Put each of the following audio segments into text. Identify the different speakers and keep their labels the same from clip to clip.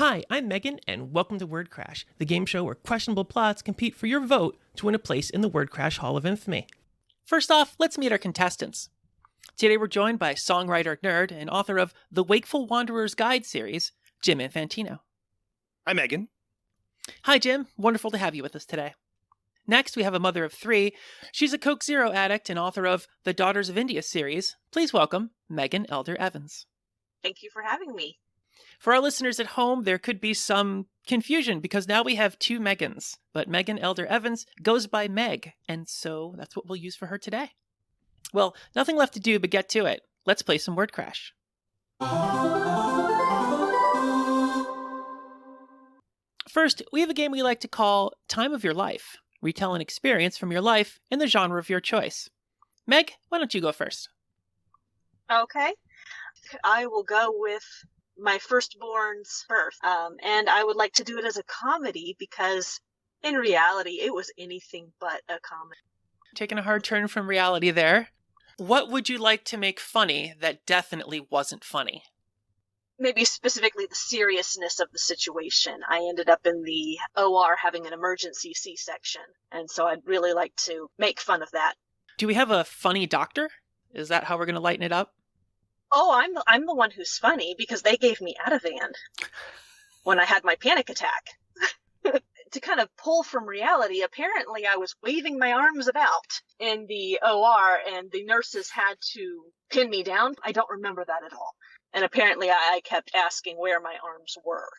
Speaker 1: Hi, I'm Megan, and welcome to Wordcrash, the game show where questionable plots compete for your vote to win a place in the Wordcrash Hall of Infamy. First off, let's meet our contestants. Today we're joined by songwriter nerd and author of the Wakeful Wanderer's Guide series, Jim Infantino.
Speaker 2: Hi, Megan.
Speaker 1: Hi, Jim. Wonderful to have you with us today. Next, we have a mother of three. She's a Coke Zero addict and author of the Daughters of India series. Please welcome Megan Elder Evans.
Speaker 3: Thank you for having me.
Speaker 1: For our listeners at home, there could be some confusion because now we have two Megans, but Megan Elder Evans goes by Meg, and so that's what we'll use for her today. Well, nothing left to do but get to it. Let's play some Wordcrash. First, we have a game we like to call Time of Your Life. Retell an experience from your life in the genre of your choice. Meg, why don't you go first?
Speaker 3: Okay. I will go with my firstborn's birth. And I would like to do it as a comedy because in reality, it was anything but a comedy.
Speaker 1: Taking a hard turn from reality there. What would you like to make funny that definitely wasn't funny?
Speaker 3: Maybe specifically the seriousness of the situation. I ended up in the OR having an emergency C-section, and so I'd really like to make fun of that.
Speaker 1: Do we have a funny doctor? Is that how we're going to lighten it up?
Speaker 3: Oh, I'm the one who's funny because they gave me Ativan when I had my panic attack. To kind of pull from reality, apparently I was waving my arms about in the OR and the nurses had to pin me down. I don't remember that at all. And apparently I kept asking where my arms were.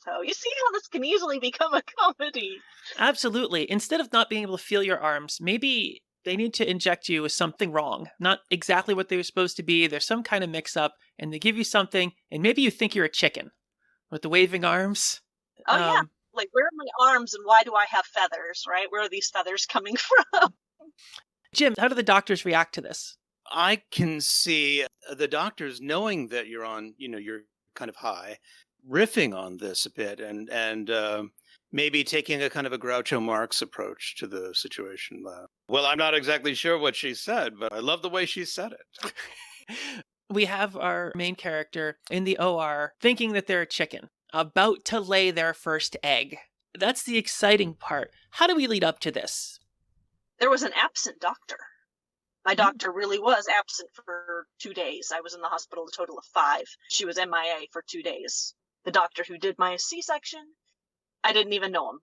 Speaker 3: So you see how this can easily become a comedy.
Speaker 1: Absolutely. Instead of not being able to feel your arms, maybe they need to inject you with something wrong. Not exactly what they were supposed to be. There's some kind of mix-up, and they give you something, and maybe you think you're a chicken with the waving arms.
Speaker 3: Oh, yeah. Like, where are my arms, and why do I have feathers, right? Where are these feathers coming from?
Speaker 1: Jim, how do the doctors react to this?
Speaker 2: I can see the doctors knowing that you're on, you're kind of high, riffing on this a bit and maybe taking a kind of a Groucho Marx approach to the situation. Well, I'm not exactly sure what she said, but I love the way she said it.
Speaker 1: We have our main character in the OR thinking that they're a chicken, about to lay their first egg. That's the exciting part. How do we lead up to this?
Speaker 3: There was an absent doctor. My doctor really was absent for 2 days. I was in the hospital a total of 5. She was MIA for 2 days. The doctor who did my C-section, I didn't even know him.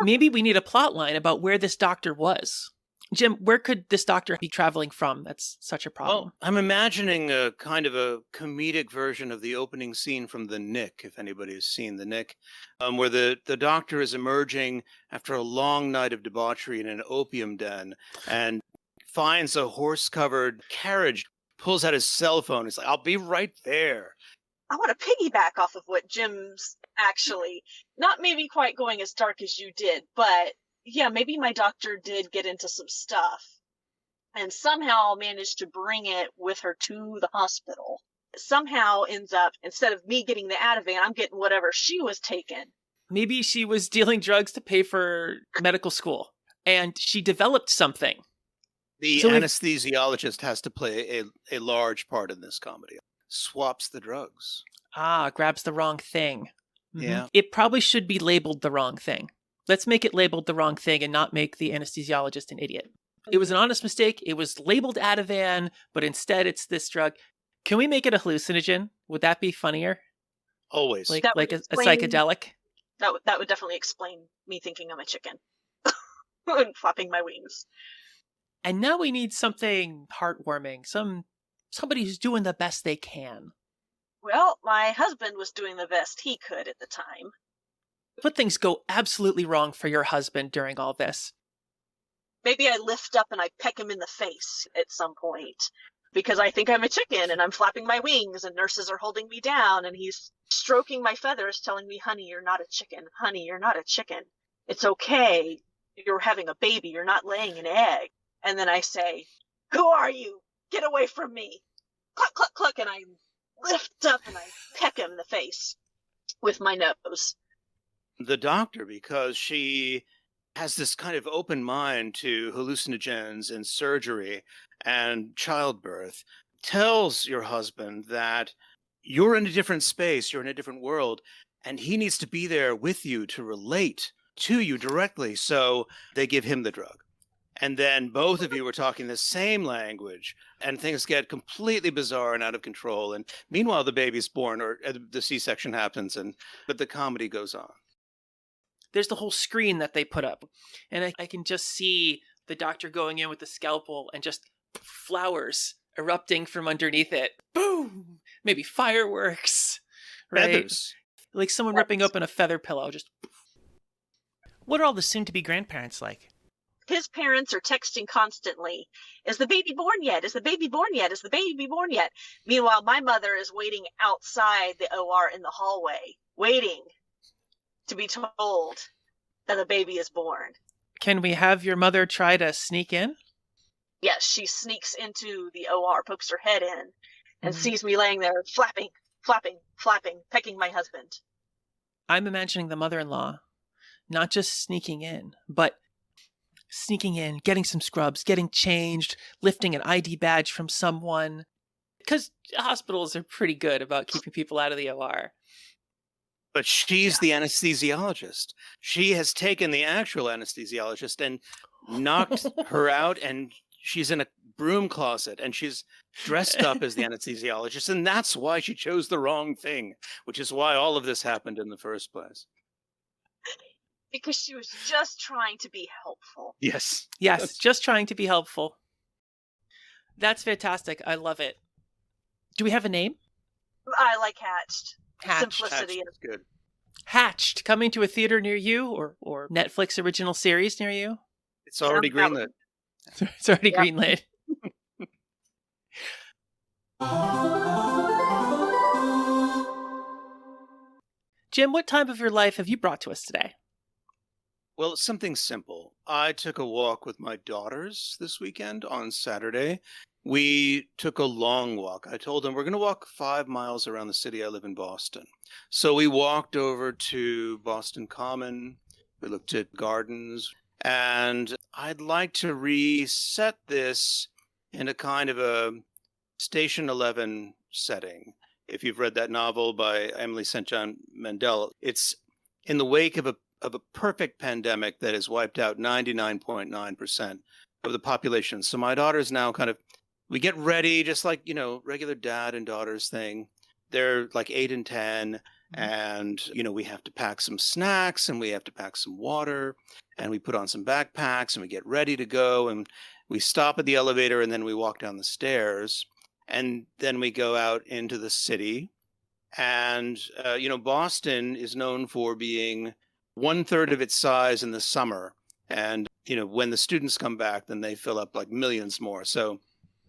Speaker 1: Maybe we need a plot line about where this doctor was. Jim, where could this doctor be traveling from? That's such a problem.
Speaker 2: Well, I'm imagining a kind of a comedic version of the opening scene from The Nick, if anybody has seen The Nick, where the doctor is emerging after a long night of debauchery in an opium den and finds a horse-covered carriage, pulls out his cell phone. He's like, I'll be right there.
Speaker 3: I want to piggyback off of what Jim's actually, not maybe quite going as dark as you did, but yeah, maybe my doctor did get into some stuff and somehow managed to bring it with her to the hospital. Somehow ends up, instead of me getting the Ativan, I'm getting whatever she was taking.
Speaker 1: Maybe she was dealing drugs to pay for medical school and she developed something.
Speaker 2: The anesthesiologist has to play a large part in this comedy. Swaps the drugs.
Speaker 1: Grabs the wrong thing. Mm-hmm.
Speaker 2: Yeah.
Speaker 1: It probably should be labeled the wrong thing. Let's make it labeled the wrong thing and not make the anesthesiologist an idiot. It was an honest mistake. It was labeled Ativan, but instead it's this drug. Can we make it a hallucinogen? Would that be funnier?
Speaker 2: Always.
Speaker 1: Like a psychedelic?
Speaker 3: That would definitely explain me thinking I'm a chicken. And flapping my wings.
Speaker 1: And now we need something heartwarming. Somebody who's doing the best they can.
Speaker 3: Well, my husband was doing the best he could at the time.
Speaker 1: What things go absolutely wrong for your husband during all this?
Speaker 3: Maybe I lift up and I peck him in the face at some point because I think I'm a chicken and I'm flapping my wings and nurses are holding me down and he's stroking my feathers telling me, honey, you're not a chicken. Honey, you're not a chicken. It's okay. You're having a baby. You're not laying an egg. And then I say, who are you? Get away from me. Cluck, cluck, cluck. And I lift up and I peck him in the face with my nose.
Speaker 2: The doctor, because she has this kind of open mind to hallucinogens and surgery and childbirth, tells your husband that you're in a different space, you're in a different world, and he needs to be there with you to relate to you directly. So they give him the drug. And then both of you are talking the same language, and things get completely bizarre and out of control. And meanwhile, the baby's born, or the C-section happens, but the comedy goes on.
Speaker 1: There's the whole screen that they put up, and I can just see the doctor going in with the scalpel and just flowers erupting from underneath it. Boom! Maybe fireworks, right?
Speaker 2: Feathers.
Speaker 1: Like someone ripping open a feather pillow. Just.
Speaker 4: What are all the soon-to-be grandparents like?
Speaker 3: His parents are texting constantly. Is the baby born yet? Is the baby born yet? Is the baby born yet? Meanwhile, my mother is waiting outside the OR in the hallway, waiting to be told that the baby is born.
Speaker 1: Can we have your mother try to sneak in?
Speaker 3: Yes, she sneaks into the OR, pokes her head in, and sees me laying there flapping, flapping, flapping, pecking my husband.
Speaker 1: I'm imagining the mother-in-law not just sneaking in, but sneaking in, getting some scrubs, getting changed, lifting an ID badge from someone. Because hospitals are pretty good about keeping people out of the OR.
Speaker 2: But she's the anesthesiologist. She has taken the actual anesthesiologist and knocked her out, and she's in a broom closet, and she's dressed up as the anesthesiologist, and that's why she chose the wrong thing, which is why all of this happened in the first place.
Speaker 3: Because she was just trying to be helpful.
Speaker 2: Yes.
Speaker 1: Yes, just trying to be helpful. That's fantastic. I love it. Do we have a name?
Speaker 3: I like Hatched.
Speaker 1: Hatched.
Speaker 3: Simplicity.
Speaker 2: That's good.
Speaker 1: Hatched, coming to a theater near you, or Netflix original series near you?
Speaker 2: It's already greenlit.
Speaker 1: It's already greenlit. Jim, what time of your life have you brought to us today?
Speaker 2: Well, it's something simple. I took a walk with my daughters this weekend on Saturday. We took a long walk. I told them we're going to walk 5 miles around the city. I live in Boston. So we walked over to Boston Common. We looked at gardens. And I'd like to reset this in a kind of a Station 11 setting. If you've read that novel by Emily St. John Mandel, it's in the wake of a perfect pandemic that has wiped out 99.9% of the population. So my daughters now we get ready, just like, regular dad and daughters thing. They're like 8 and 10. And, we have to pack some snacks, and we have to pack some water, and we put on some backpacks, and we get ready to go. And we stop at the elevator, and then we walk down the stairs, and then we go out into the city. And, Boston is known for being 1/3 of its size in the summer. And, when the students come back, then they fill up like millions more. So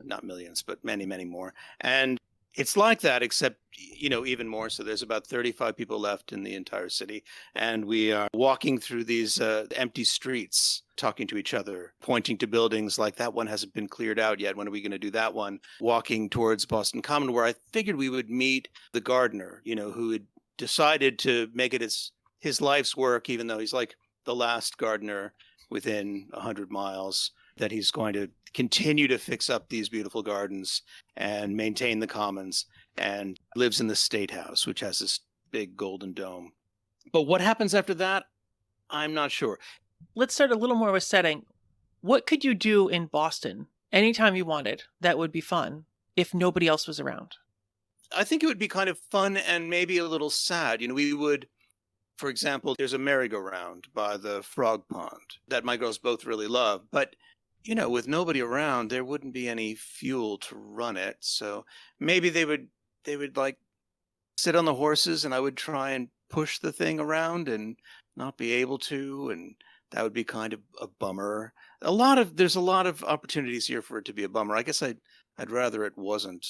Speaker 2: not millions, but many, many more. And it's like that, except, even more. So there's about 35 people left in the entire city. And we are walking through these empty streets, talking to each other, pointing to buildings like that one hasn't been cleared out yet. When are we going to do that one? Walking towards Boston Common, where I figured we would meet the gardener, who had decided to make it his life's work, even though he's like the last gardener within 100 miles, that he's going to continue to fix up these beautiful gardens and maintain the commons, and lives in the State House, which has this big golden dome. But what happens after that, I'm not sure.
Speaker 1: Let's start a little more with setting. What could you do in Boston anytime you wanted that would be fun if nobody else was around?
Speaker 2: I think it would be kind of fun and maybe a little sad. We would, for example, there's a merry-go-round by the frog pond that my girls both really love. But, with nobody around, there wouldn't be any fuel to run it. So maybe they would like sit on the horses, and I would try and push the thing around and not be able to. And that would be kind of a bummer. There's a lot of opportunities here for it to be a bummer. I guess I'd rather it wasn't.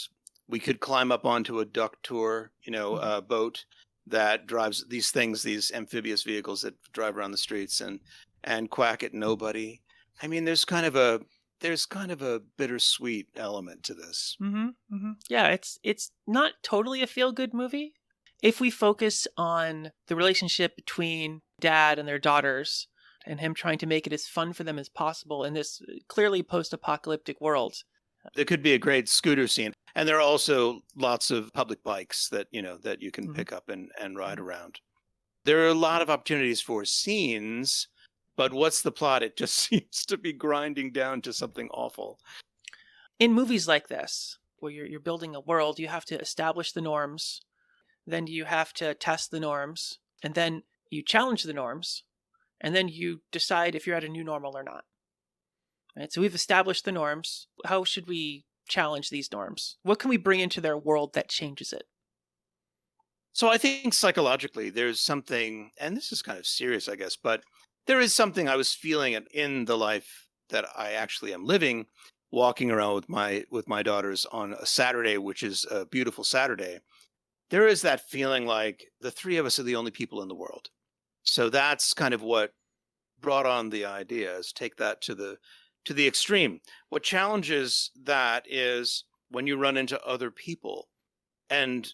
Speaker 2: We could climb up onto a duck tour, a boat that drives these amphibious vehicles that drive around the streets and quack at nobody. I mean, there's kind of a bittersweet element to this.
Speaker 1: Yeah, it's not totally a feel-good movie. If we focus on the relationship between dad and their daughters, and him trying to make it as fun for them as possible in this clearly post-apocalyptic world.
Speaker 2: There could be a great scooter scene. And there are also lots of public bikes that you can pick up and ride around. There are a lot of opportunities for scenes, but what's the plot? It just seems to be grinding down to something awful.
Speaker 1: In movies like this, where you're building a world, you have to establish the norms, then you have to test the norms, and then you challenge the norms, and then you decide if you're at a new normal or not. Right? So we've established the norms. How should we challenge these norms? What can we bring into their world that changes it?
Speaker 2: So I think psychologically there's something, and this is kind of serious, I guess, but there is something I was feeling in the life that I actually am living, walking around with my daughters on a Saturday, which is a beautiful Saturday. There is that feeling like the three of us are the only people in the world. So that's kind of what brought on the idea, is take that to the extreme. What challenges that is when you run into other people and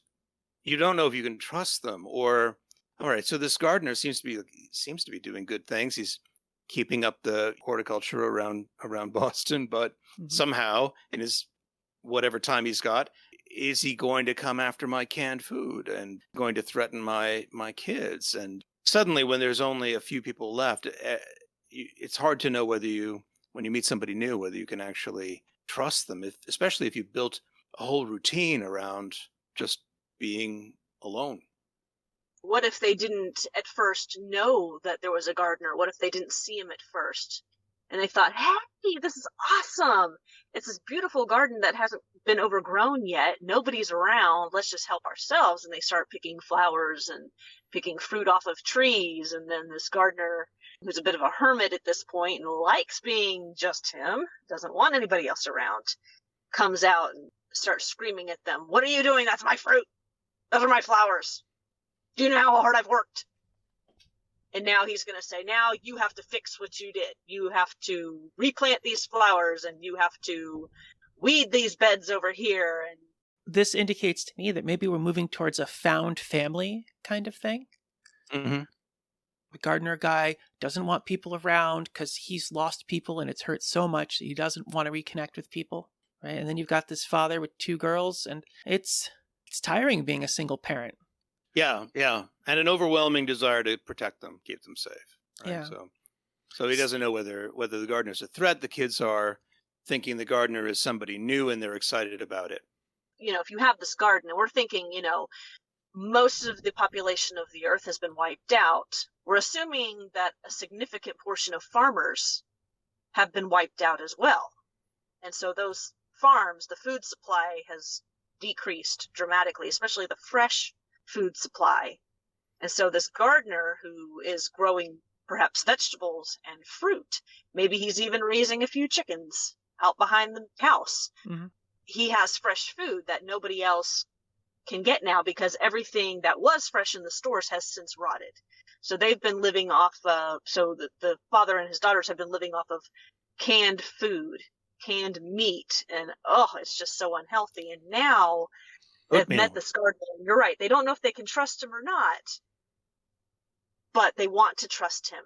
Speaker 2: you don't know if you can trust them, or, all right, so this gardener seems to be doing good things. He's keeping up the horticulture around Boston, but somehow in his whatever time he's got, is he going to come after my canned food and going to threaten my kids? And suddenly, when there's only a few people left, it's hard to know when you meet somebody new, whether you can actually trust them, especially if you built a whole routine around just being alone.
Speaker 3: What if they didn't at first know that there was a gardener? What if they didn't see him at first? And they thought, hey, this is awesome. It's this beautiful garden that hasn't been overgrown yet. Nobody's around. Let's just help ourselves. And they start picking flowers and picking fruit off of trees. And then this gardener, who's a bit of a hermit at this point and likes being just him, doesn't want anybody else around, comes out and starts screaming at them. What are you doing? That's my fruit. Those are my flowers. Do you know how hard I've worked? And now he's going to say, now you have to fix what you did. You have to replant these flowers and you have to weed these beds over here. And
Speaker 1: this indicates to me that maybe we're moving towards a found family kind of thing.
Speaker 2: Mm-hmm.
Speaker 1: The gardener guy doesn't want people around because he's lost people and it's hurt so much that he doesn't want to reconnect with people. Right? And then you've got this father with two girls, and it's tiring being a single parent.
Speaker 2: Yeah. And an overwhelming desire to protect them, keep them safe. Right?
Speaker 1: Yeah.
Speaker 2: So he doesn't know whether the gardener's a threat. The kids are thinking the gardener is somebody new and they're excited about it.
Speaker 3: If you have this garden and we're thinking, most of the population of the earth has been wiped out, we're assuming that a significant portion of farmers have been wiped out as well. And so those farms, the food supply has decreased dramatically, especially the fresh food supply. And so this gardener who is growing perhaps vegetables and fruit, maybe he's even raising a few chickens out behind the house.
Speaker 1: Mm-hmm.
Speaker 3: He has fresh food that nobody else can get now because everything that was fresh in the stores has since rotted. So they've been living off, the father and his daughters have been living off of canned food, canned meat, and it's just so unhealthy. And now they've met this gardener. You're right. They don't know if they can trust him or not, but they want to trust him,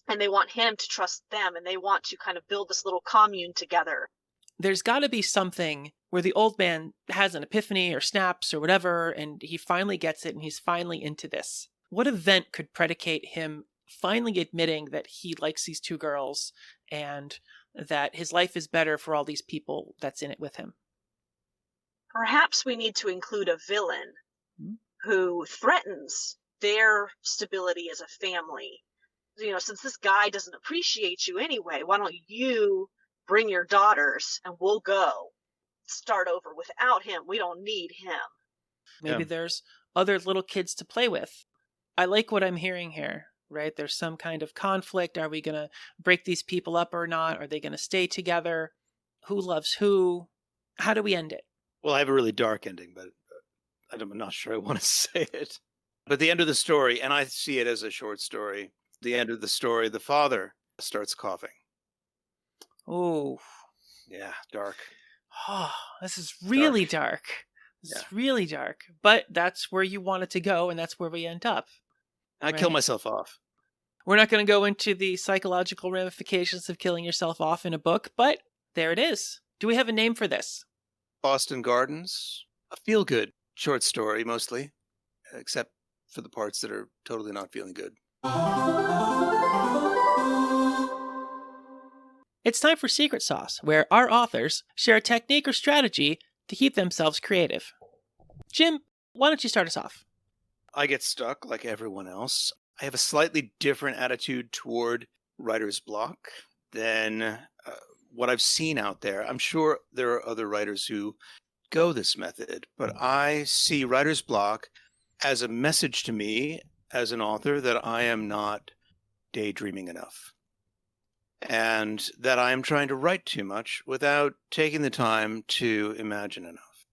Speaker 3: and they want him to trust them, and they want to kind of build this little commune together.
Speaker 1: There's got to be something where the old man has an epiphany or snaps or whatever, and he finally gets it, and he's finally into this. What event could predicate him finally admitting that he likes these two girls and that his life is better for all these people that's in it with him?
Speaker 3: Perhaps we need to include a villain who threatens their stability as a family. Since this guy doesn't appreciate you anyway, why don't you bring your daughters and we'll go start over without him. We don't need him.
Speaker 1: Maybe there's other little kids to play with. I like what I'm hearing here, right? There's some kind of conflict. Are we going to break these people up or not? Are they going to stay together? Who loves who? How do we end it?
Speaker 2: Well, I have a really dark ending, but I'm not sure I want to say it. But the end of the story, and I see it as a short story, the end of the story, the father starts coughing.
Speaker 1: Oh.
Speaker 2: Yeah, dark.
Speaker 1: Oh, this is really dark. This is really dark. But that's where you want it to go, and that's where we end up.
Speaker 2: I kill myself off.
Speaker 1: We're not going to go into the psychological ramifications of killing yourself off in a book, but there it is. Do we have a name for this?
Speaker 2: Boston Gardens. A feel-good short story, mostly. Except for the parts that are totally not feeling good.
Speaker 1: It's time for Secret Sauce, where our authors share a technique or strategy to keep themselves creative. Jim, why don't you start us off?
Speaker 2: I get stuck like everyone else. I have a slightly different attitude toward writer's block than what I've seen out there. I'm sure there are other writers who go this method, but I see writer's block as a message to me as an author that I am not daydreaming enough, and that I am trying to write too much without taking the time to imagine enough.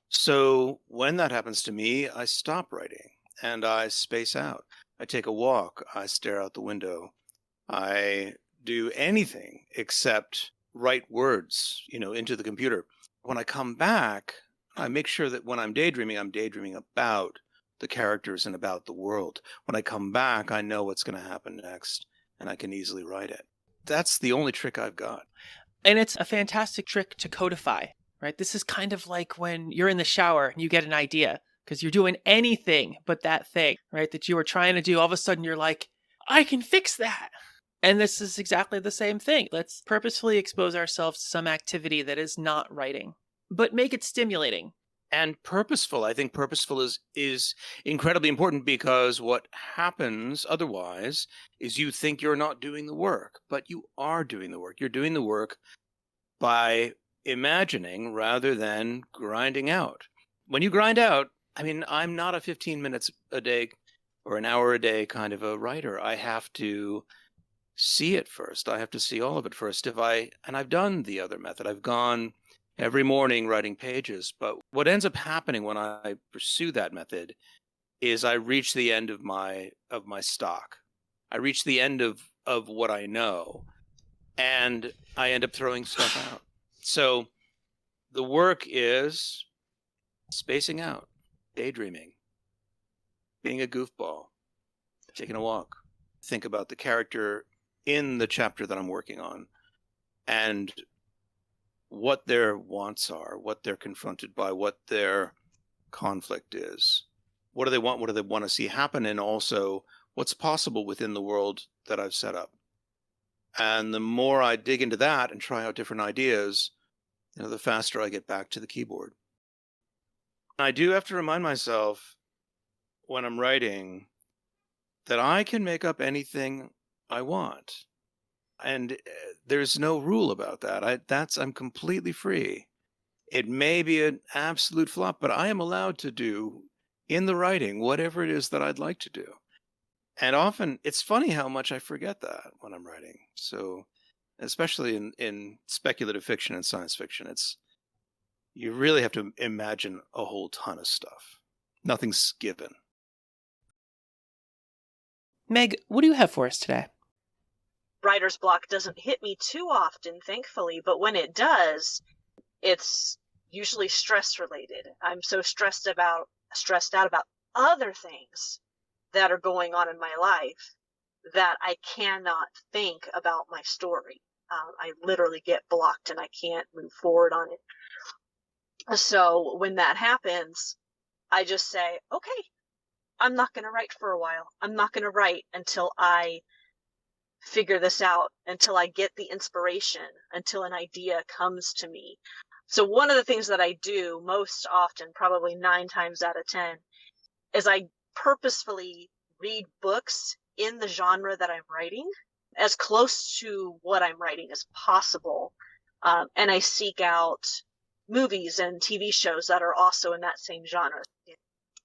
Speaker 2: So when that happens to me, I stop writing and I space out. I take a walk, I stare out the window, I do anything except write words, into the computer. When I come back, I make sure that when I'm daydreaming about the characters and about the world. When I come back, I know what's going to happen next, and I can easily write it. That's the only trick I've got.
Speaker 1: And it's a fantastic trick to codify, right? This is kind of like when you're in the shower and you get an idea because you're doing anything but that thing, right? That you were trying to do. All of a sudden you're like, I can fix that. And this is exactly the same thing. Let's purposefully expose ourselves to some activity that is not writing, but make it stimulating.
Speaker 2: And purposeful. I think purposeful is incredibly important, because what happens otherwise is you think you're not doing the work, but you are doing the work. You're doing the work by imagining rather than grinding out. When you grind out, I'm not a 15 minutes a day or an hour a day kind of a writer. I have to see it first. I have to see all of it first. And I've done the other method. I've gone every morning writing pages. But what ends up happening when I pursue that method is I reach the end of my stock. I reach the end of what I know, and I end up throwing stuff out. So the work is spacing out, daydreaming, being a goofball, taking a walk, think about the character in the chapter that I'm working on, and what their wants are, what they're confronted by, what their conflict is. What do they want? What do they want to see happen? And also, what's possible within the world that I've set up? And the more I dig into that and try out different ideas, the faster I get back to the keyboard. I do have to remind myself when I'm writing that I can make up anything I want. And there's no rule about that. I'm completely free. It may be an absolute flop, but I am allowed to do in the writing whatever it is that I'd like to do. And often it's funny how much I forget that when I'm writing. So especially in speculative fiction and science fiction, you really have to imagine a whole ton of stuff. Nothing's given.
Speaker 1: Meg, what do you have for us today?
Speaker 3: Writer's block doesn't hit me too often, thankfully, but when it does, it's usually stress related. I'm so stressed out about other things that are going on in my life that I cannot think about my story. I literally get blocked and I can't move forward on it. So when that happens, I just say, okay, I'm not going to write for a while. I'm not going to write until I figure this out, until I get the inspiration, until an idea comes to me. So one of the things that I do most often, probably 9 times out of 10, is I purposefully read books in the genre that I'm writing, as close to what I'm writing as possible. And I seek out movies and TV shows that are also in that same genre.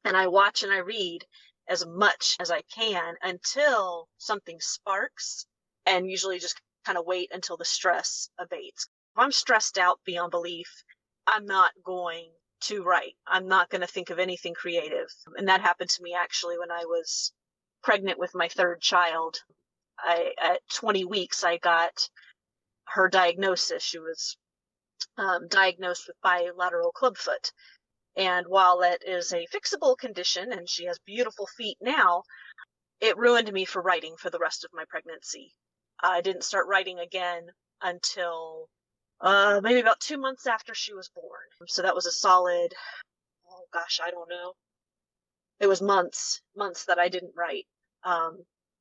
Speaker 3: And I watch and I read as much as I can until something sparks, and usually just kind of wait until the stress abates. If I'm stressed out beyond belief, I'm not going to write. I'm not going to think of anything creative. And that happened to me actually when I was pregnant with my 3rd child. At 20 weeks, I got her diagnosis. She was diagnosed with bilateral clubfoot. And while it is a fixable condition and she has beautiful feet now, it ruined me for writing for the rest of my pregnancy. I didn't start writing again until maybe about 2 months after she was born. So that was a solid, I don't know, It was months that I didn't write,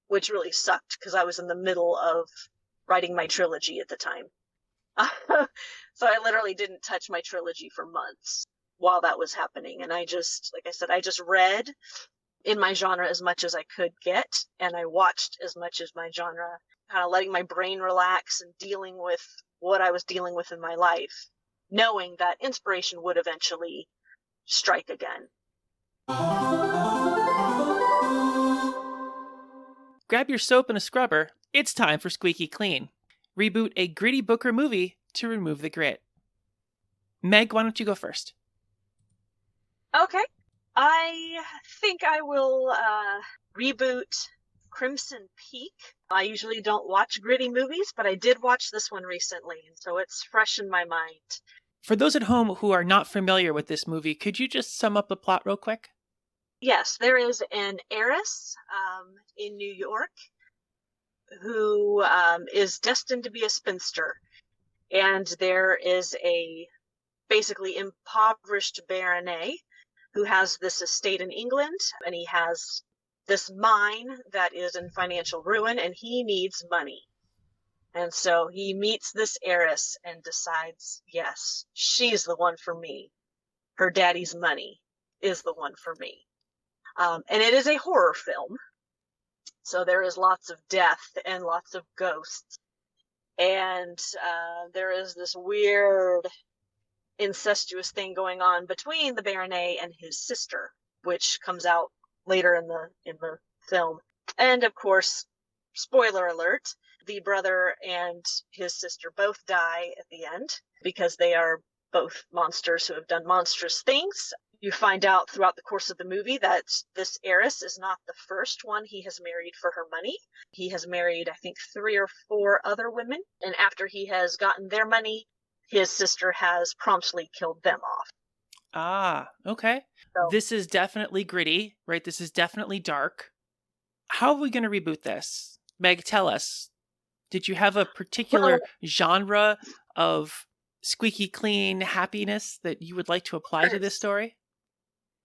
Speaker 3: which really sucked because I was in the middle of writing my trilogy at the time. So I literally didn't touch my trilogy for months while that was happening. And I just, like I said, I just read in my genre as much as I could get, and I watched as much as my genre, kind of letting my brain relax and dealing with what I was dealing with in my life, knowing that inspiration would eventually strike again.
Speaker 1: Grab your soap and a scrubber. It's time for Squeaky Clean. Reboot a gritty book or movie to remove the grit. Meg, why don't you go first?
Speaker 3: Okay. I think I will reboot Crimson Peak. I usually don't watch gritty movies, but I did watch this one recently, and so it's fresh in my mind.
Speaker 1: For those at home who are not familiar with this movie, could you just sum up the plot real quick?
Speaker 3: Yes, there is an heiress in New York who is destined to be a spinster. And there is a basically impoverished baronet who has this estate in England, and he has this mine that is in financial ruin, and he needs money. And so he meets this heiress and decides, yes, she's the one for me. Her daddy's money is the one for me. And it is a horror film. So there is lots of death and lots of ghosts. And there is this weird incestuous thing going on between the baronet and his sister, which comes out later in the film. And of course, spoiler alert, the brother and his sister both die at the end because they are both monsters who have done monstrous things. You find out throughout the course of the movie that this heiress is not the first one he has married for her money. He has married, I think, 3 or 4 other women. And after he has gotten their money, his sister has promptly killed them off.
Speaker 1: Ah, okay.
Speaker 3: So,
Speaker 1: This is definitely gritty, right? This is definitely dark. How are we going to reboot this? Meg, tell us. Did you have a particular genre of squeaky clean happiness that you would like to apply to this story?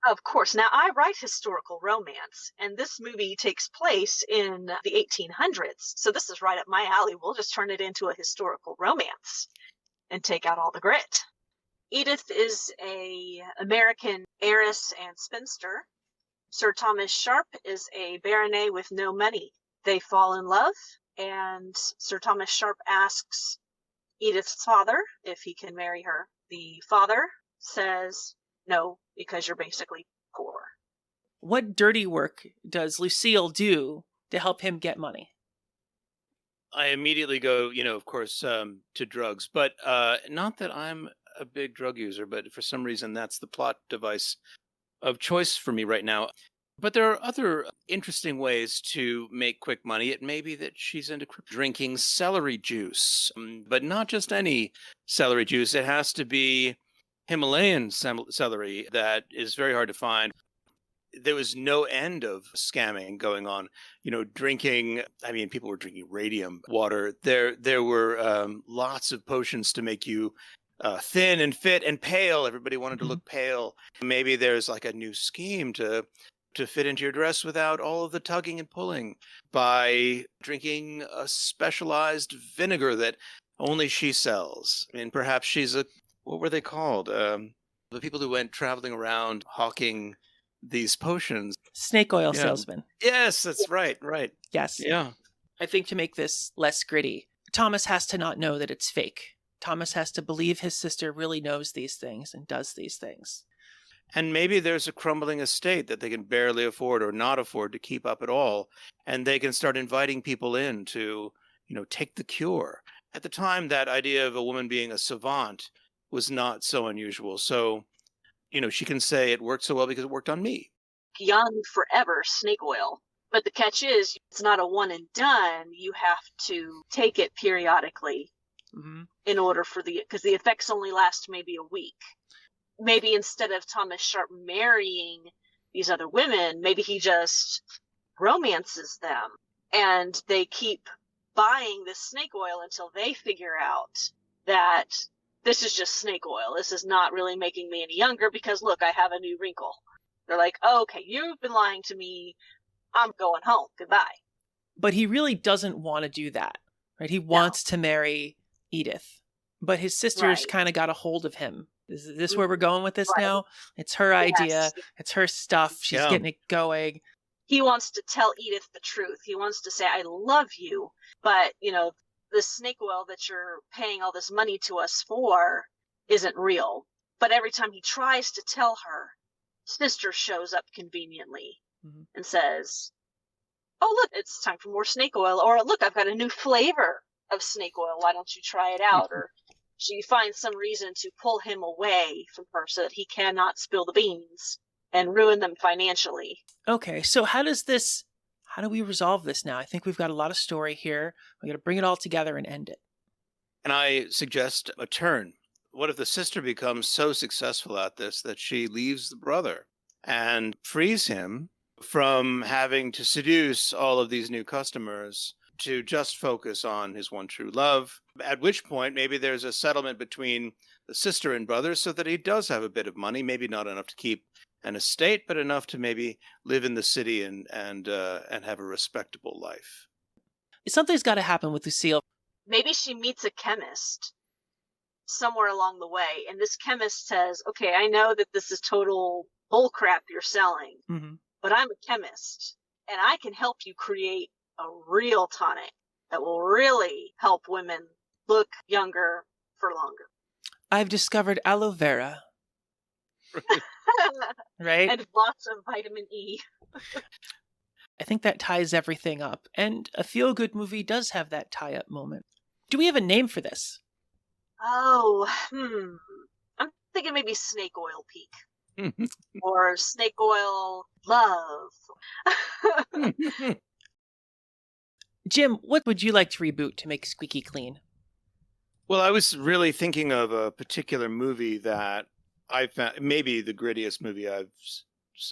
Speaker 3: of course. Now, I write historical romance, and this movie takes place in the 1800s. So this is right up my alley. We'll just turn it into a historical romance and take out all the grit. Edith is a American heiress and spinster. Sir Thomas Sharp is a baronet with no money. They fall in love, and Sir Thomas Sharp asks Edith's father if he can marry her. The father says, no, because you're basically poor.
Speaker 1: What dirty work does Lucille do to help him get money?
Speaker 2: I immediately go, of course, to drugs, but not that I'm a big drug user, but for some reason that's the plot device of choice for me right now. But there are other interesting ways to make quick money. It may be that she's into drinking celery juice, but not just any celery juice. It has to be Himalayan celery that is very hard to find. There was no end of scamming going on, drinking. I mean, people were drinking radium water. There were lots of potions to make you thin and fit and pale. Everybody wanted to look pale. Maybe there's like a new scheme to fit into your dress without all of the tugging and pulling by drinking a specialized vinegar that only she sells. I mean, perhaps she's what were they called? The people who went traveling around hawking these potions.
Speaker 1: Snake oil salesman.
Speaker 2: Yes, that's right.
Speaker 1: Yes.
Speaker 2: Yeah.
Speaker 1: I think to make this less gritty, Thomas has to not know that it's fake. Thomas has to believe his sister really knows these things and does these things.
Speaker 2: And maybe there's a crumbling estate that they can barely afford or not afford to keep up at all. And they can start inviting people in to, take the cure. At the time, that idea of a woman being a savant was not so unusual. So, she can say it worked so well because it worked on me.
Speaker 3: Young forever snake oil. But the catch is, it's not a one and done. You have to take it periodically in order because the effects only last maybe a week. Maybe instead of Thomas Sharp marrying these other women, maybe he just romances them and they keep buying this snake oil until they figure out that this is just snake oil. This is not really making me any younger because look, I have a new wrinkle. They're like, oh, okay, you've been lying to me. I'm going home. Goodbye.
Speaker 1: But he really doesn't want to do that, right? He wants to marry Edith, but his sister's kind of got a hold of him. Is this where we're going with this now? It's her idea. It's her stuff. She's getting it going.
Speaker 3: He wants to tell Edith the truth. He wants to say, I love you, but, the snake oil that you're paying all this money to us for isn't real. But every time he tries to tell her, sister shows up conveniently and says, oh, look, it's time for more snake oil. Or look, I've got a new flavor of snake oil. Why don't you try it out? Or she finds some reason to pull him away from her so that he cannot spill the beans and ruin them financially.
Speaker 1: Okay, so how do we resolve this now? I think we've got a lot of story here. We got to bring it all together and end it.
Speaker 2: And I suggest a turn. What if the sister becomes so successful at this that she leaves the brother and frees him from having to seduce all of these new customers to just focus on his one true love, at which point maybe there's a settlement between the sister and brother so that he does have a bit of money, maybe not enough to keep an estate, but enough to maybe live in the city and have a respectable life.
Speaker 1: Something's got to happen with Lucille.
Speaker 3: Maybe she meets a chemist somewhere along the way, and this chemist says, okay, I know that this is total bullcrap you're selling, but I'm a chemist, and I can help you create a real tonic that will really help women look younger for longer.
Speaker 1: I've discovered aloe vera. Right?
Speaker 3: And lots of vitamin E.
Speaker 1: I think that ties everything up. And a feel-good movie does have that tie-up moment. Do we have a name for this?
Speaker 3: Oh, I'm thinking maybe Snake Oil Peak. Or Snake Oil Love.
Speaker 1: Jim, what would you like to reboot to make Squeaky Clean?
Speaker 2: Well, I was really thinking of a particular movie that I found maybe the grittiest movie I've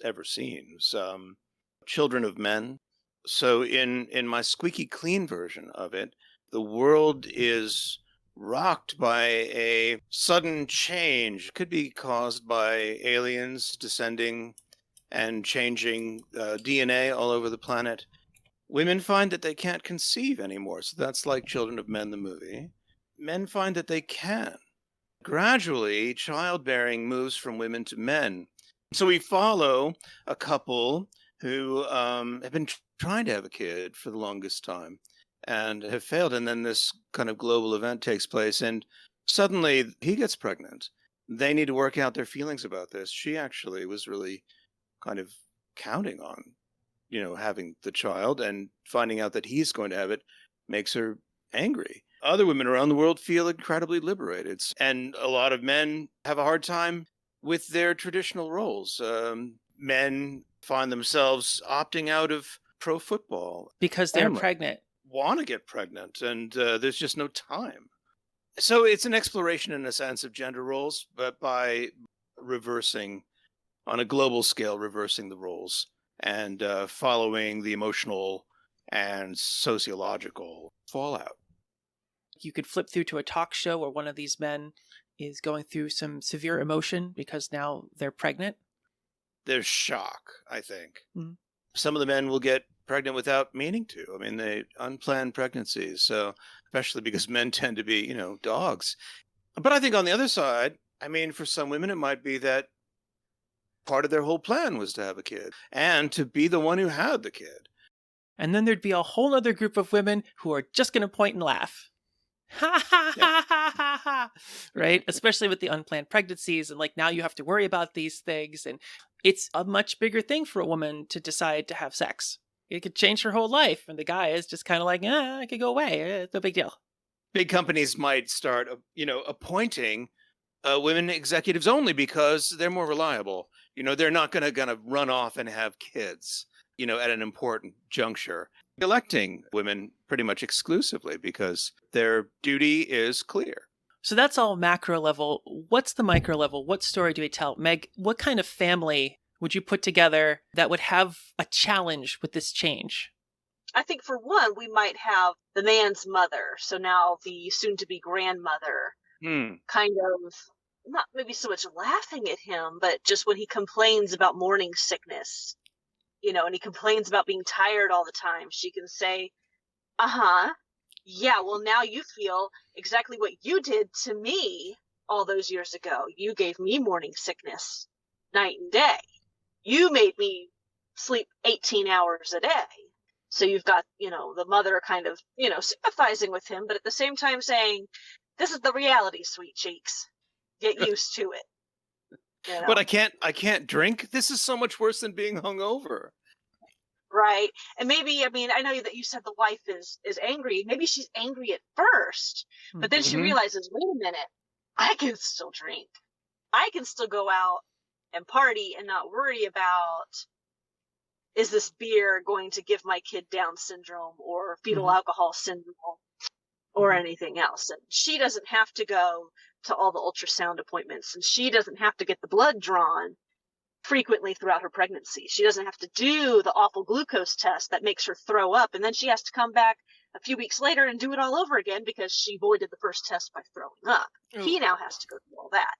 Speaker 2: ever seen. It was Children of Men. So in my Squeaky Clean version of it, the world is rocked by a sudden change. Could be caused by aliens descending and changing DNA all over the planet. Women find that they can't conceive anymore. So that's like Children of Men, the movie. Men find that they can. Gradually, childbearing moves from women to men. So we follow a couple who have been trying to have a kid for the longest time and have failed. And then this kind of global event takes place, and suddenly he gets pregnant. They need to work out their feelings about this. She actually was really kind of counting on, having the child, and finding out that he's going to have it makes her angry. Other women around the world feel incredibly liberated. And a lot of men have a hard time with their traditional roles. Men find themselves opting out of pro football.
Speaker 1: Because they're pregnant.
Speaker 2: Want to get pregnant, and there's just no time. So it's an exploration, in a sense, of gender roles, but by reversing, on a global scale, reversing the roles and following the emotional and sociological fallout.
Speaker 1: You could flip through to a talk show where one of these men is going through some severe emotion because now they're pregnant.
Speaker 2: There's shock, I think. Mm-hmm. Some of the men will get pregnant without meaning to. I mean, they unplanned pregnancies. So, especially because men tend to be, dogs. But I think on the other side, I mean, for some women, it might be that part of their whole plan was to have a kid and to be the one who had the kid.
Speaker 1: And then there'd be a whole other group of women who are just going to point and laugh. Ha ha ha ha ha ha. Right? Especially with the unplanned pregnancies. And now you have to worry about these things. And it's a much bigger thing for a woman to decide to have sex. It could change her whole life. And the guy is just kind of like, I could go away. It's no big deal.
Speaker 2: Big companies might start, appointing women executives only because they're more reliable. They're not going to run off and have kids, at an important juncture. Electing women pretty much exclusively because their duty is clear.
Speaker 1: So that's all macro level. What's the micro level? What story do we tell? Meg, what kind of family would you put together that would have a challenge with this change?
Speaker 3: I think for one, we might have the man's mother. So now the soon-to-be grandmother kind of not maybe so much laughing at him, but just when he complains about morning sickness, and he complains about being tired all the time, she can say, yeah, well, now you feel exactly what you did to me all those years ago. You gave me morning sickness night and day. You made me sleep 18 hours a day. So you've got, the mother kind of, sympathizing with him, but at the same time saying, this is the reality, sweet cheeks. Get used to it.
Speaker 2: But I can't drink. This is so much worse than being hungover.
Speaker 3: Right. And maybe, I know that you said the wife is angry. Maybe she's angry at first, but then she realizes, wait a minute, I can still drink. I can still go out and party and not worry about, is this beer going to give my kid Down syndrome or fetal alcohol syndrome or anything else? And she doesn't have to go to all the ultrasound appointments, and she doesn't have to get the blood drawn frequently throughout her pregnancy. She doesn't have to do the awful glucose test that makes her throw up, and then she has to come back a few weeks later and do it all over again because she avoided the first test by throwing up. He now has to go through all that.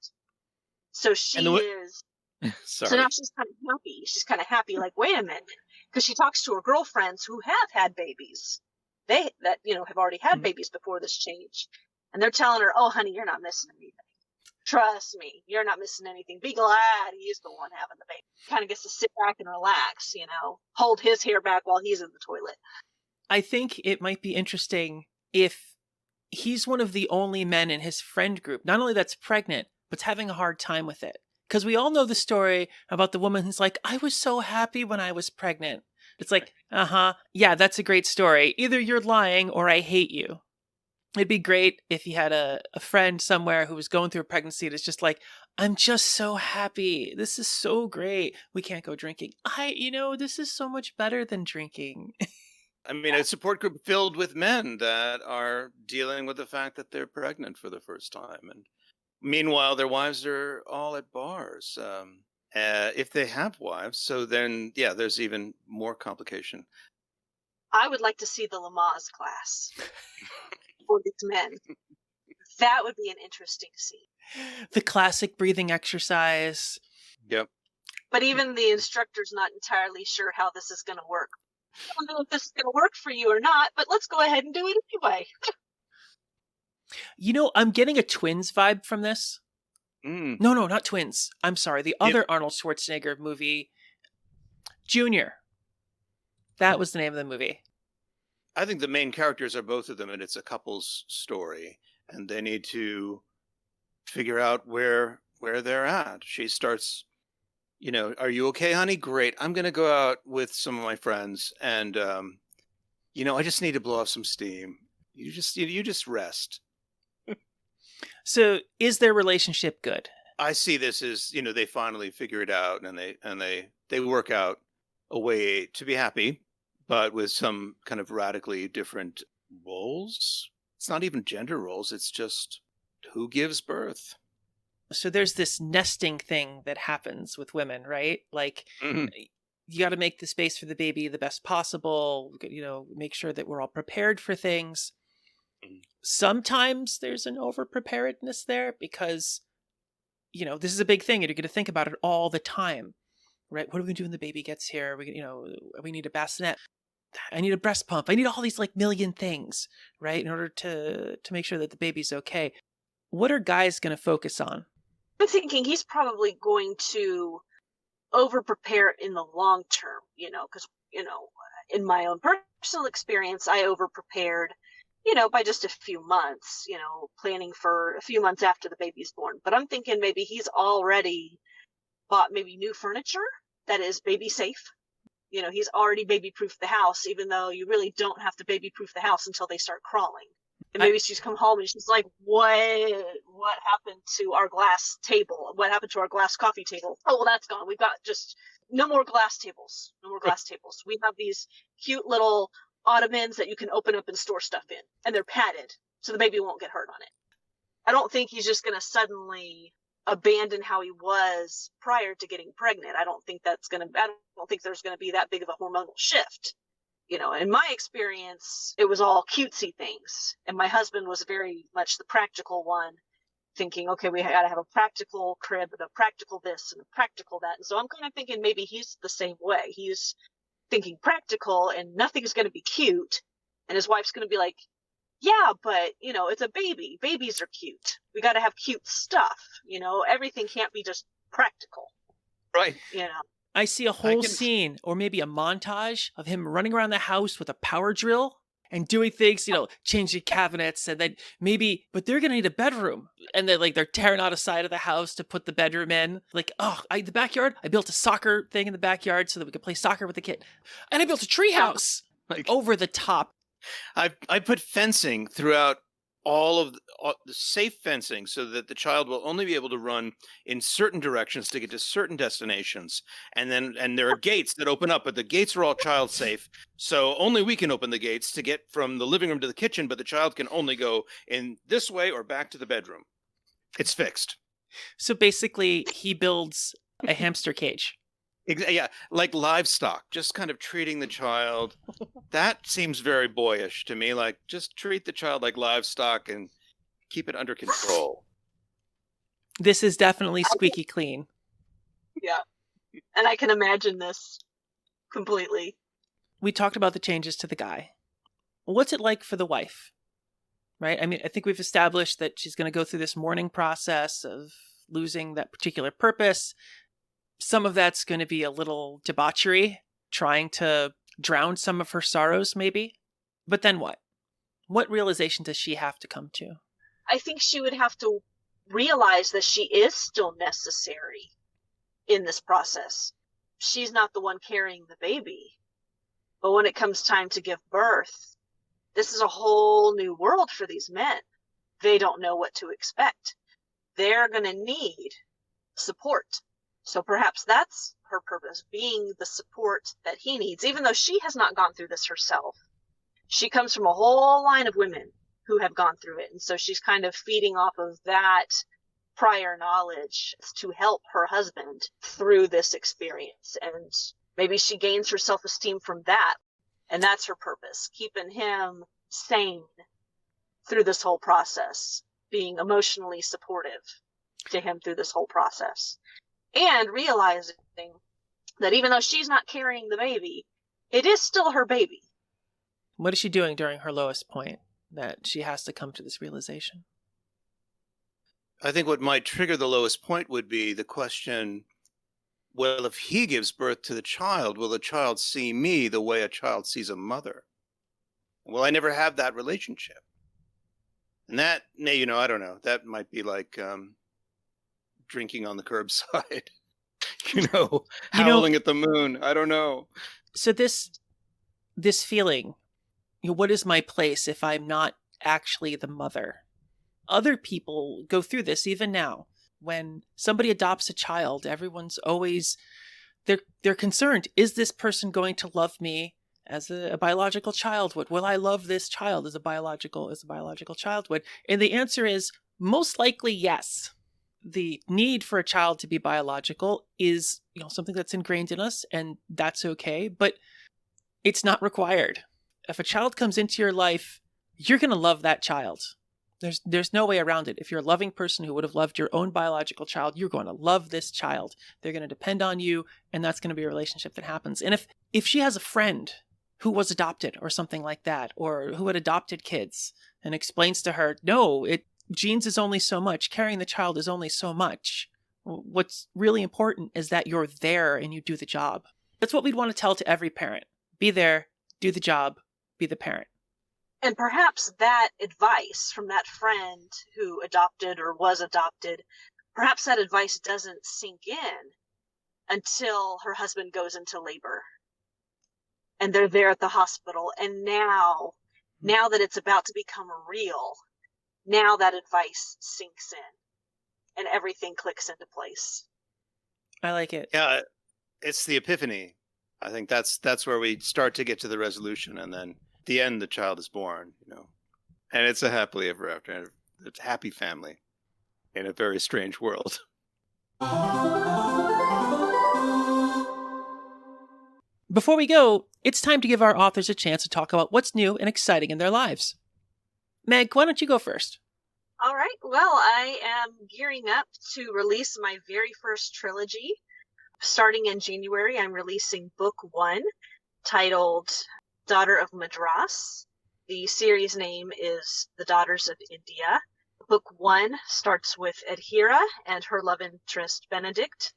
Speaker 3: So so now she's kind of happy. She's kind of happy, like, wait a minute, because she talks to her girlfriends who have had babies. Have already had babies before this change. And they're telling her, oh, honey, you're not missing anything. Trust me, you're not missing anything. Be glad he's the one having the baby. Kind of gets to sit back and relax, hold his hair back while he's in the toilet.
Speaker 1: I think it might be interesting if he's one of the only men in his friend group, not only that's pregnant, but's having a hard time with it. Because we all know the story about the woman who's like, I was so happy when I was pregnant. It's like, yeah, that's a great story. Either you're lying or I hate you. It'd be great if he had a friend somewhere who was going through a pregnancy that's just like, I'm just so happy. This is so great. We can't go drinking. This is so much better than drinking.
Speaker 2: A support group filled with men that are dealing with the fact that they're pregnant for the first time. And meanwhile, their wives are all at bars. If they have wives. So then, yeah, there's even more complication.
Speaker 3: I would like to see the Lamaze class. For these men. That would be an interesting scene.
Speaker 1: The classic breathing exercise.
Speaker 2: Yep.
Speaker 3: But even the instructor's not entirely sure how this is going to work. I don't know if this is going to work for you or not, but let's go ahead and do it anyway.
Speaker 1: I'm getting a Twins vibe from this. No, not Twins. I'm sorry. The other Arnold Schwarzenegger movie, Junior. That was the name of the movie.
Speaker 2: I think the main characters are both of them, and it's a couple's story, and they need to figure out where they're at. She starts, are you okay, honey? Great. I'm going to go out with some of my friends, and, I just need to blow off some steam. You just rest.
Speaker 1: So is their relationship good?
Speaker 2: I see this as, they finally figure it out, and they work out a way to be happy, but with some kind of radically different roles. It's not even gender roles. It's just who gives birth.
Speaker 1: So there's this nesting thing that happens with women, right? Like, you got to make the space for the baby the best possible, make sure that we're all prepared for things. Sometimes there's an over-preparedness there because, this is a big thing and you're going to think about it all the time, right? What are we going to do when the baby gets here? We need a bassinet. I need a breast pump. I need all these million things, right? In order to make sure that the baby's okay. What are guys going to focus on?
Speaker 3: I'm thinking he's probably going to over-prepare in the long term, because, in my own personal experience, I over-prepared, by just a few months, planning for a few months after the baby's born. But I'm thinking maybe he's already bought maybe new furniture that is baby safe. He's already baby-proofed the house, even though you really don't have to baby-proof the house until they start crawling. And maybe she's come home and she's like, what happened to our glass table? What happened to our glass coffee table? Oh, well, that's gone. We've got just no more glass tables. No more glass tables. We have these cute little ottomans that you can open up and store stuff in. And they're padded, so the baby won't get hurt on it. I don't think he's just going to suddenly abandon how he was prior to getting pregnant. I don't think there's going to be that big of a hormonal shift. In my experience, it was all cutesy things. And my husband was very much the practical one. thinking, okay, we got to have a practical crib and a practical this and a practical that. And so I'm kind of thinking maybe he's the same way. He's thinking practical and nothing's going to be cute. And his wife's going to be like, yeah, but, it's a baby. Babies are cute. We got to have cute stuff. Everything can't be just practical.
Speaker 2: Right.
Speaker 1: I see a whole scene or maybe a montage of him running around the house with a power drill and doing things, changing cabinets, and then but they're going to need a bedroom. And then they're tearing out a side of the house to put the bedroom in. The backyard, I built a soccer thing in the backyard so that we could play soccer with the kid. And I built a tree house over the top.
Speaker 2: I put fencing throughout all of the safe fencing so that the child will only be able to run in certain directions to get to certain destinations. And there are gates that open up, but the gates are all child safe. So only we can open the gates to get from the living room to the kitchen, but the child can only go in this way or back to the bedroom. It's fixed.
Speaker 1: So basically he builds a hamster cage.
Speaker 2: Yeah, like livestock, just kind of treating the child. That seems very boyish to me. Just treat the child like livestock and keep it under control.
Speaker 1: This is definitely Squeaky Clean.
Speaker 3: Yeah. And I can imagine this completely.
Speaker 1: We talked about the changes to the guy. What's it like for the wife? Right? I mean, I think we've established that she's going to go through this mourning process of losing that particular purpose. Some of that's going to be a little debauchery, trying to drown some of her sorrows, maybe. But then what? What realization does she have to come to?
Speaker 3: I think she would have to realize that she is still necessary in this process. She's not the one carrying the baby. But when it comes time to give birth, this is a whole new world for these men. They don't know what to expect. They're going to need support. So perhaps that's her purpose, being the support that he needs, even though she has not gone through this herself. She comes from a whole line of women who have gone through it. And so she's kind of feeding off of that prior knowledge to help her husband through this experience. And maybe she gains her self-esteem from that. And that's her purpose, keeping him sane through this whole process, being emotionally supportive to him through this whole process. And realizing that even though she's not carrying the baby, it is still her baby.
Speaker 1: What is she doing during her lowest point that she has to come to this realization?
Speaker 2: I think what might trigger the lowest point would be the question, well, if he gives birth to the child, will the child see me the way a child sees a mother? Will I never have that relationship? And that, I don't know. That might be like drinking on the curbside, howling at the moon. I don't know.
Speaker 1: So this feeling, what is my place if I'm not actually the mother? Other people go through this even now. When somebody adopts a child, everyone's always, they're concerned. Is this person going to love me as a biological child would? Will I love this child as a biological child would? And the answer is most likely yes. The need for a child to be biological is, something that's ingrained in us, and that's okay, but it's not required. If a child comes into your life, you're going to love that child. There's no way around it. If you're a loving person who would have loved your own biological child, you're going to love this child. They're going to depend on you, and that's going to be a relationship that happens. And if she has a friend who was adopted or something like that, or who had adopted kids and explains to her, no, genes is only so much, carrying the child is only so much. What's really important is that you're there and you do the job. That's what we'd want to tell to every parent. Be there, do the job, be the parent.
Speaker 3: And perhaps that advice from that friend who adopted or was adopted, perhaps that advice doesn't sink in until her husband goes into labor. And they're there at the hospital. And now that it's about to become real, now that advice sinks in and everything clicks into place.
Speaker 1: I like it.
Speaker 2: Yeah, it's the epiphany. I think that's where we start to get to the resolution, and then at the end, the child is born, and it's a happily ever after. It's a happy family in a very strange world.
Speaker 1: Before we go, it's time to give our authors a chance to talk about what's new and exciting in their lives. Meg, why don't you go first?
Speaker 3: All right. Well, I am gearing up to release my very first trilogy. Starting in January, I'm releasing book 1, titled Daughter of Madras. The series name is The Daughters of India. Book 1 starts with Adhira and her love interest Benedict.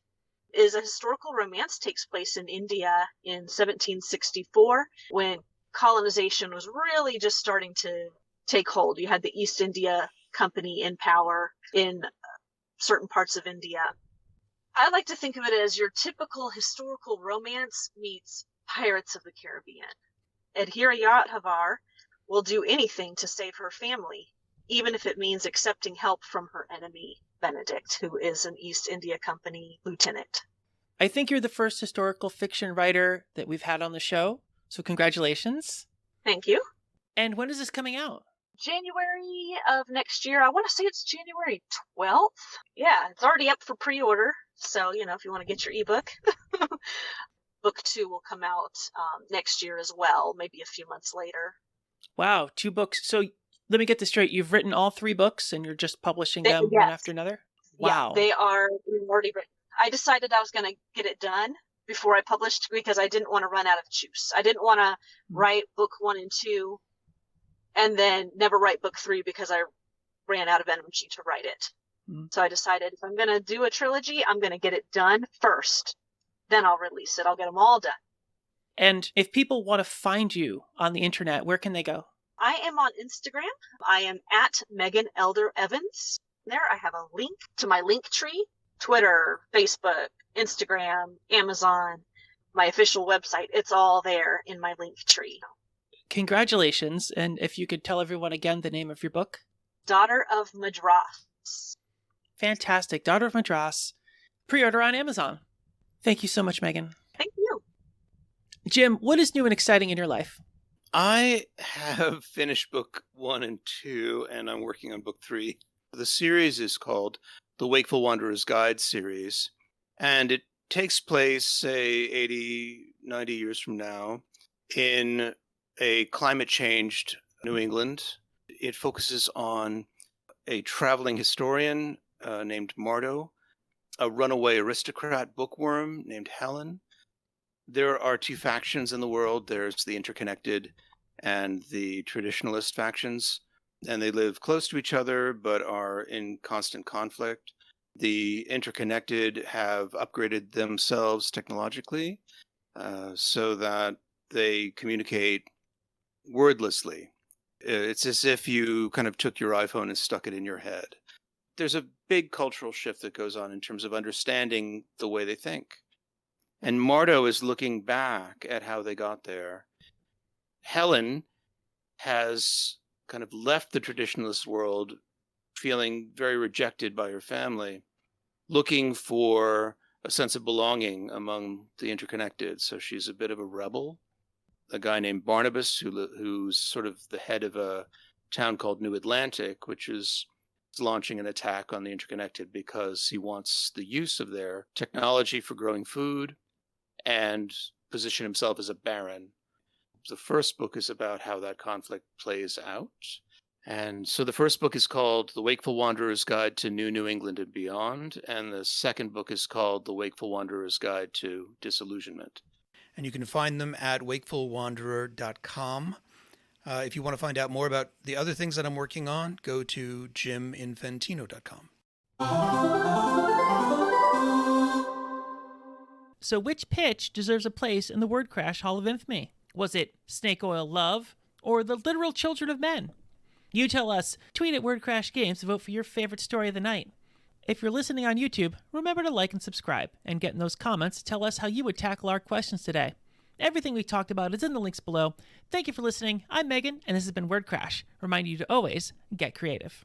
Speaker 3: It is a historical romance, takes place in India in 1764 when colonization was really just starting to take hold. You had the East India Company in power in certain parts of India. I like to think of it as your typical historical romance meets Pirates of the Caribbean. Adhira Yadhavar will do anything to save her family, even if it means accepting help from her enemy, Benedict, who is an East India Company lieutenant.
Speaker 1: I think you're the first historical fiction writer that we've had on the show, so congratulations.
Speaker 3: Thank you.
Speaker 1: And when is this coming out?
Speaker 3: January of next year. I want to say it's January 12th. Yeah, it's already up for pre-order. So, if you want to get your ebook. Book 2 will come out next year as well, maybe a few months later.
Speaker 1: Wow, 2 books. So let me get this straight. You've written all 3 books and you're just publishing them one after another? Wow.
Speaker 3: Yeah, they are already written. I decided I was going to get it done before I published because I didn't want to run out of juice. I didn't want to write book 1 and 2 and then never write book 3 because I ran out of energy to write it. So I decided if I'm going to do a trilogy, I'm going to get it done first. Then I'll release it. I'll get them all done.
Speaker 1: And if people want to find you on the internet, where can they go?
Speaker 3: I am on Instagram. I am at Megan Elder Evans. There I have a link to my link tree. Twitter, Facebook, Instagram, Amazon, my official website. It's all there in my link tree.
Speaker 1: Congratulations. And if you could tell everyone again the name of your book.
Speaker 3: Daughter of Madras.
Speaker 1: Fantastic. Daughter of Madras. Pre-order on Amazon. Thank you so much, Megan.
Speaker 3: Thank you.
Speaker 1: Jim, what is new and exciting in your life?
Speaker 2: I have finished book 1 and 2, and I'm working on book 3. The series is called The Wakeful Wanderer's Guide series, and it takes place, say, 80, 90 years from now in a climate-changed New England. It focuses on a traveling historian named Mardo, a runaway aristocrat bookworm named Helen. There are 2 factions in the world. There's the interconnected and the traditionalist factions, and they live close to each other but are in constant conflict. The interconnected have upgraded themselves technologically so that they communicate wordlessly. It's as if you kind of took your iPhone and stuck it in your head. There's a big cultural shift that goes on in terms of understanding the way they think. And Mardo is looking back at how they got there. Helen has kind of left the traditionalist world feeling very rejected by her family, looking for a sense of belonging among the interconnected. So she's a bit of a rebel. A guy named Barnabas, who's sort of the head of a town called New Atlantic, which is launching an attack on the interconnected because he wants the use of their technology for growing food and position himself as a baron. The first book is about how that conflict plays out. And so the first book is called The Wakeful Wanderer's Guide to New England and Beyond. And the second book is called The Wakeful Wanderer's Guide to Disillusionment.
Speaker 5: And you can find them at wakefulwanderer.com. If you want to find out more about the other things that I'm working on, go to jiminfantino.com.
Speaker 1: So which pitch deserves a place in the Wordcrash Hall of Infamy? Was it Snake Oil Love or The Literal Children of Men? You tell us. Tweet at Wordcrash Games to vote for your favorite story of the night. If you're listening on YouTube, remember to like and subscribe, and get in those comments to tell us how you would tackle our questions today. Everything we talked about is in the links below. Thank you for listening. I'm Megan, and this has been Wordcrash, reminding you to always get creative.